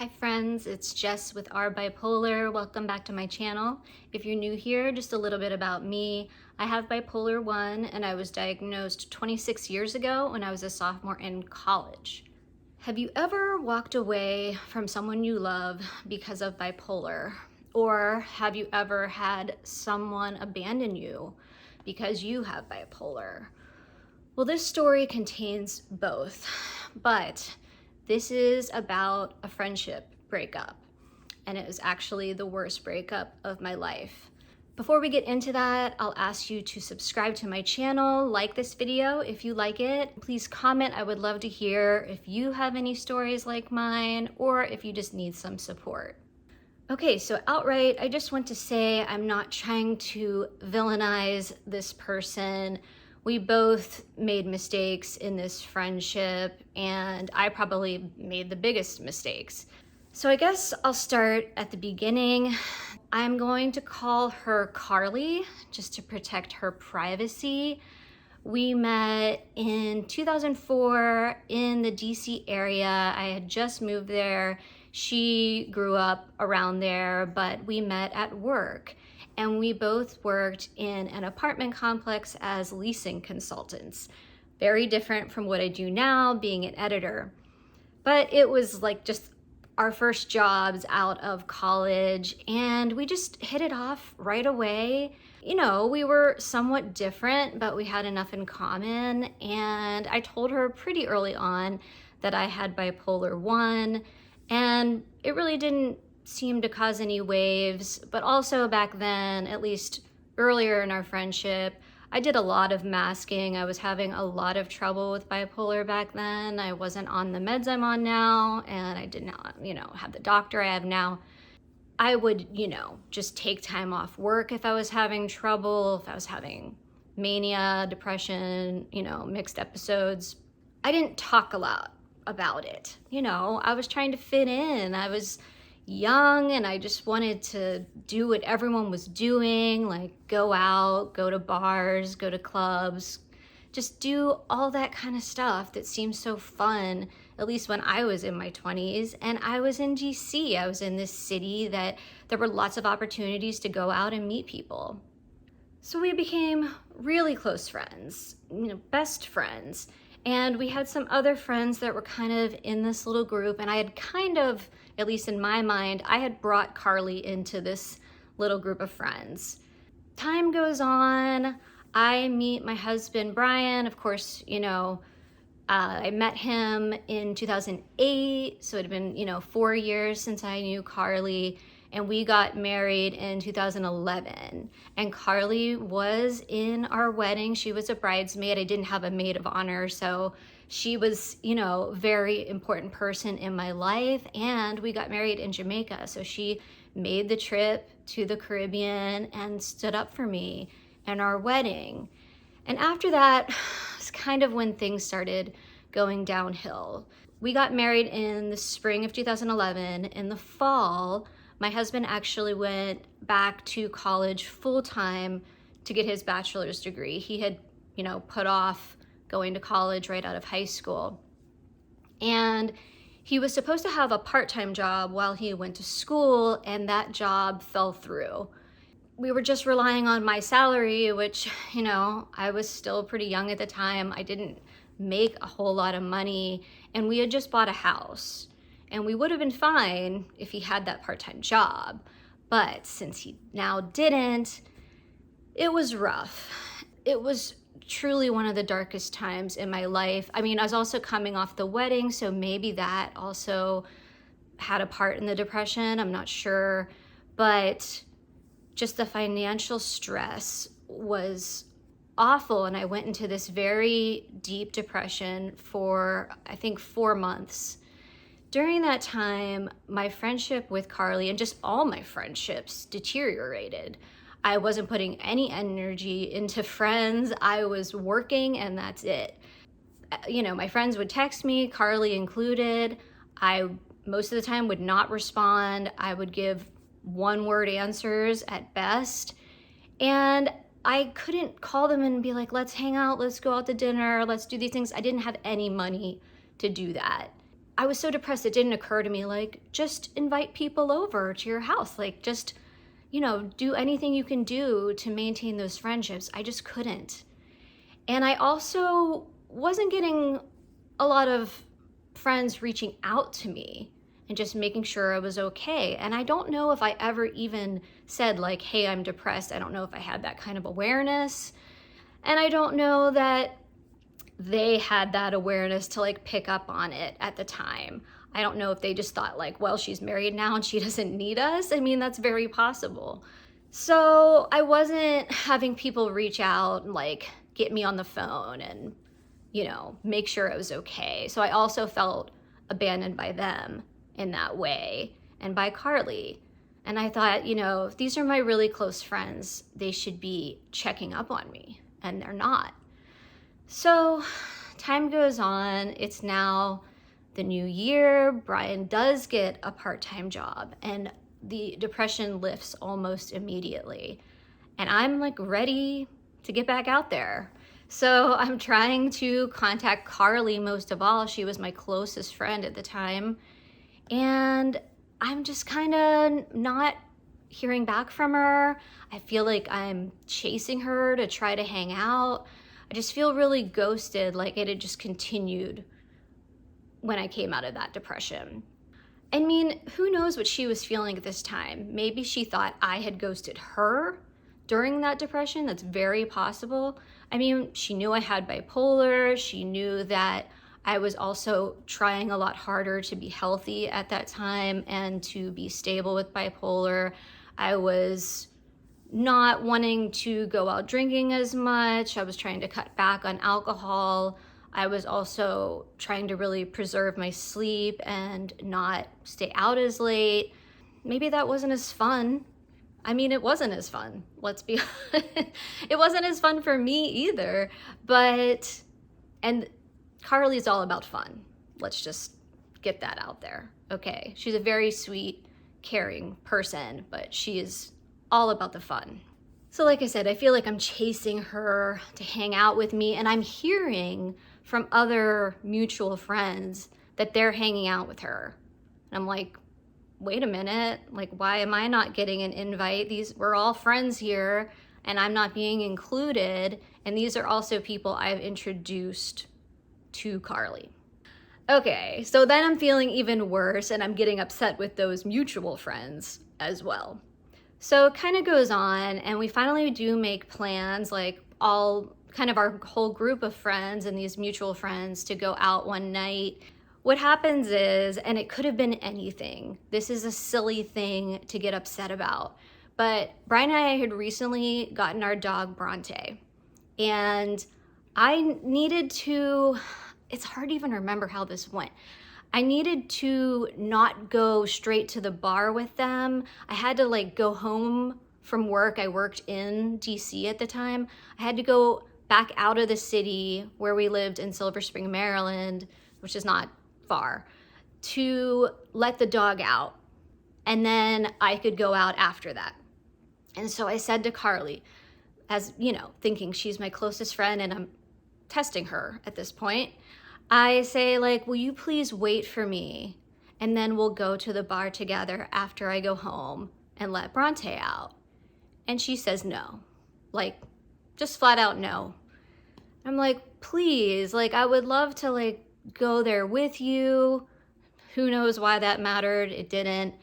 Hi friends, it's Jess with Our Bipolar. Welcome back to my channel. If you're new here, just a little bit about me. I have bipolar 1 and I was diagnosed 26 years ago when I was a sophomore in college. Have you ever walked away from someone you love because of bipolar? Or have you ever had someone abandon you because you have bipolar? Well, this story contains both, but this is about a friendship breakup, and it was actually the worst breakup of my life. Before we get into that, I'll ask you to subscribe to my channel, like this video if you like it. Please comment, I would love to hear if you have any stories like mine or if you just need some support. Okay, so outright, I just want to say I'm not trying to villainize this person. We both made mistakes in this friendship, and I probably made the biggest mistakes. So I guess I'll start at the beginning. I'm going to call her Carly, just to protect her privacy. We met in 2004 in the DC area. I had just moved there. She grew up around there, but we met at work. And we both worked in an apartment complex as leasing consultants. Very different from what I do now, being an editor. But it was like just our first jobs out of college, and we just hit it off right away. You know, we were somewhat different, but we had enough in common. And I told her pretty early on that I had bipolar 1, and it really didn't seem to cause any waves. But also back then, at least earlier in our friendship, I did a lot of masking. I was having a lot of trouble with bipolar back then. I wasn't on the meds I'm on now, and I did not, have the doctor I have now. I would, just take time off work if I was having trouble, if I was having mania, depression, mixed episodes. I didn't talk a lot about it. I was trying to fit in. I was young and I just wanted to do what everyone was doing, like go out, go to bars, go to clubs, just do all that kind of stuff that seemed so fun, at least when I was in my 20s. And I was in DC. I was in this city that there were lots of opportunities to go out and meet people. So we became really close friends, best friends. And we had some other friends that were kind of in this little group, and I had kind of, at least in my mind, I had brought Carly into this little group of friends. Time goes on, I meet my husband, Brian. Of course, I met him in 2008, so it had been, 4 years since I knew Carly. And we got married in 2011. And Carly was in our wedding. She was a bridesmaid. I didn't have a maid of honor, so she was, very important person in my life. And we got married in Jamaica. So she made the trip to the Caribbean and stood up for me and our wedding. And after that, it's kind of when things started going downhill. We got married in the spring of 2011. In the fall, my husband actually went back to college full-time to get his bachelor's degree. He had, put off going to college right out of high school. And he was supposed to have a part-time job while he went to school, and that job fell through. We were just relying on my salary, which, I was still pretty young at the time. I didn't make a whole lot of money, and we had just bought a house. And we would have been fine if he had that part-time job. But since he now didn't, it was rough. It was truly one of the darkest times in my life. I mean, I was also coming off the wedding, so maybe that also had a part in the depression. I'm not sure. But just the financial stress was awful. And I went into this very deep depression for, I think, 4 months. During that time, my friendship with Carly and just all my friendships deteriorated. I wasn't putting any energy into friends. I was working and that's it. My friends would text me, Carly included. I, most of the time, would not respond. I would give one-word answers at best. And I couldn't call them and be like, let's hang out, let's go out to dinner, let's do these things. I didn't have any money to do that. I was so depressed, it didn't occur to me, like, just invite people over to your house. Like, just, you know, do anything you can do to maintain those friendships. I just couldn't. And I also wasn't getting a lot of friends reaching out to me and just making sure I was okay. And I don't know if I ever even said like, hey, I'm depressed. I don't know if I had that kind of awareness. And I don't know that they had that awareness to like pick up on it at the time. I don't know if they just thought like, well, she's married now and she doesn't need us. I mean, that's very possible. So I wasn't having people reach out and like get me on the phone and, you know, make sure I was okay. So I also felt abandoned by them in that way, and by Carly. And I thought, you know, if these are my really close friends, they should be checking up on me, and they're not. So time goes on. It's now the new year. Brian does get a part-time job, and the depression lifts almost immediately. And I'm like ready to get back out there. So I'm trying to contact Carly most of all. She was my closest friend at the time. And I'm just kind of not hearing back from her. I feel like I'm chasing her to try to hang out. I just feel really ghosted, like it had just continued when I came out of that depression. I mean, who knows what she was feeling at this time? Maybe she thought I had ghosted her during that depression. That's very possible. I mean, she knew I had bipolar. She knew that I was also trying a lot harder to be healthy at that time and to be stable with bipolar. I was not wanting to go out drinking as much. I was trying to cut back on alcohol. I was also trying to really preserve my sleep and not stay out as late. Maybe that wasn't as fun. I mean, it wasn't as fun. Let's be honest. It wasn't as fun for me either. And Carly's all about fun. Let's just get that out there. Okay. She's a very sweet, caring person, but she is all about the fun. So like I said, I feel like I'm chasing her to hang out with me, and I'm hearing from other mutual friends that they're hanging out with her. And I'm like, wait a minute, like, why am I not getting an invite? We're all friends here, and I'm not being included. And these are also people I've introduced to Carly. Okay, so then I'm feeling even worse, and I'm getting upset with those mutual friends as well. So it kind of goes on, and we finally do make plans, like all kind of our whole group of friends and these mutual friends, to go out one night. What happens is, and it could have been anything, this is a silly thing to get upset about, but Brian and I had recently gotten our dog Bronte, and I needed to, it's hard to even remember how this went. I needed to not go straight to the bar with them. I had to like go home from work. I worked in DC at the time. I had to go back out of the city where we lived in Silver Spring, Maryland, which is not far, to let the dog out. And then I could go out after that. And so I said to Carly, as you know, thinking she's my closest friend and I'm testing her at this point, I say like, will you please wait for me? And then we'll go to the bar together after I go home and let Bronte out. And she says no, like just flat out no. I'm like, please, like I would love to like go there with you. Who knows why that mattered? It didn't.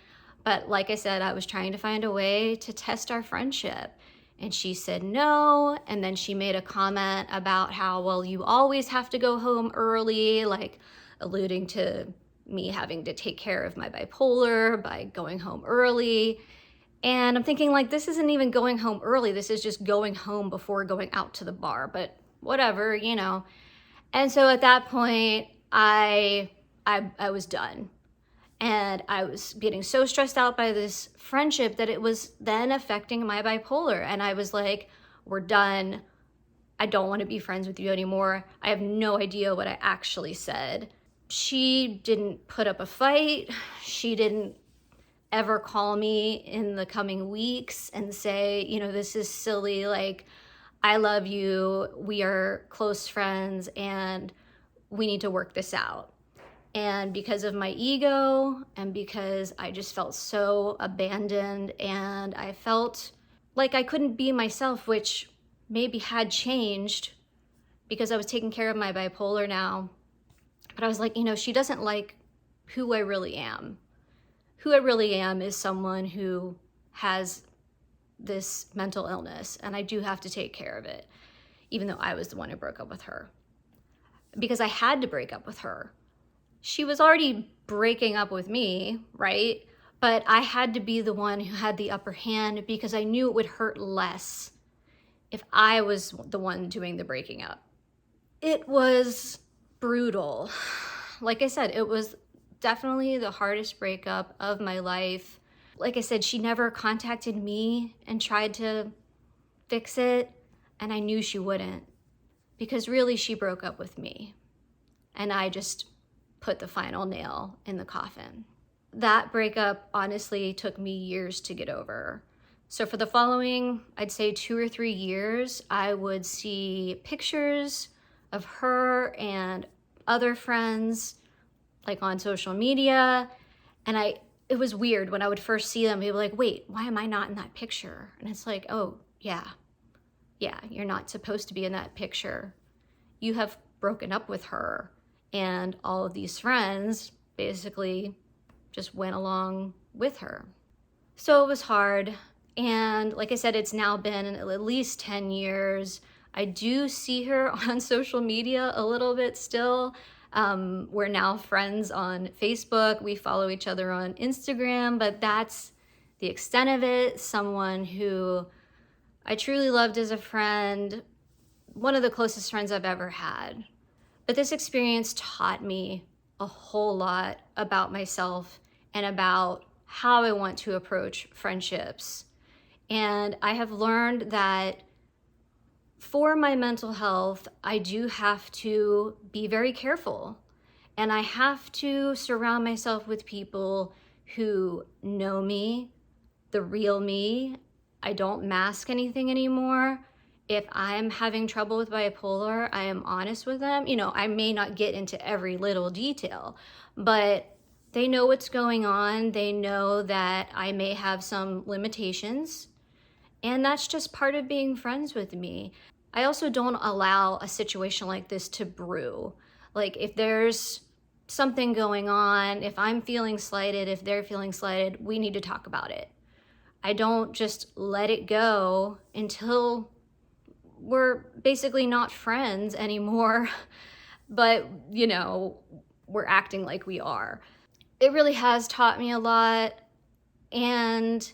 But like I said, I was trying to find a way to test our friendship. And she said no, and then she made a comment about how, well, you always have to go home early, like alluding to me having to take care of my bipolar by going home early. And I'm thinking like, this isn't even going home early, this is just going home before going out to the bar, but whatever, you know. And so at that point, I was done. And I was getting so stressed out by this friendship that it was then affecting my bipolar. And I was like, we're done. I don't want to be friends with you anymore. I have no idea what I actually said. She didn't put up a fight. She didn't ever call me in the coming weeks and say, you know, this is silly. Like, I love you. We are close friends and we need to work this out. And because of my ego and because I just felt so abandoned and I felt like I couldn't be myself, which maybe had changed because I was taking care of my bipolar now. But I was like, you know, she doesn't like who I really am. Who I really am is someone who has this mental illness, and I do have to take care of it, even though I was the one who broke up with her. Because I had to break up with her. She was already breaking up with me, right? But I had to be the one who had the upper hand because I knew it would hurt less if I was the one doing the breaking up. It was brutal. Like I said, it was definitely the hardest breakup of my life. Like I said, she never contacted me and tried to fix it, and I knew she wouldn't, because really she broke up with me, and I just put the final nail in the coffin. That breakup honestly took me years to get over. So for the following, I'd say 2 or 3 years, I would see pictures of her and other friends, like on social media. And it was weird when I would first see them, they'd be like, wait, why am I not in that picture? And it's like, oh yeah, you're not supposed to be in that picture. You have broken up with her. And all of these friends basically just went along with her. So it was hard. And like I said, it's now been at least 10 years. I do see her on social media a little bit still. We're now friends on Facebook. We follow each other on Instagram, but that's the extent of it. Someone who I truly loved as a friend, one of the closest friends I've ever had. But this experience taught me a whole lot about myself and about how I want to approach friendships. And I have learned that for my mental health, I do have to be very careful. And I have to surround myself with people who know me, the real me. I don't mask anything anymore. If I'm having trouble with bipolar, I am honest with them. You know, I may not get into every little detail, but they know what's going on. They know that I may have some limitations, and that's just part of being friends with me. I also don't allow a situation like this to brew. Like if there's something going on, if I'm feeling slighted, if they're feeling slighted, we need to talk about it. I don't just let it go until we're basically not friends anymore, but you know, we're acting like we are. It really has taught me a lot. And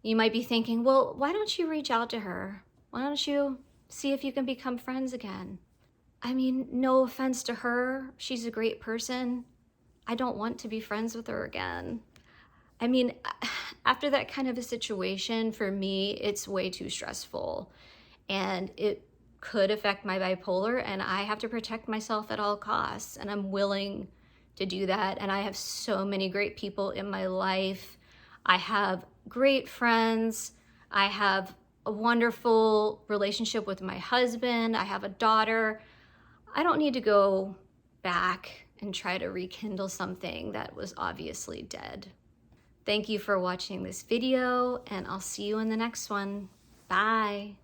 you might be thinking, well, why don't you reach out to her? Why don't you see if you can become friends again? I mean, no offense to her. She's a great person. I don't want to be friends with her again. I mean, after that kind of a situation, for me, it's way too stressful. And it could affect my bipolar, and I have to protect myself at all costs. And I'm willing to do that. And I have so many great people in my life. I have great friends. I have a wonderful relationship with my husband. I have a daughter. I don't need to go back and try to rekindle something that was obviously dead. Thank you for watching this video, and I'll see you in the next one. Bye.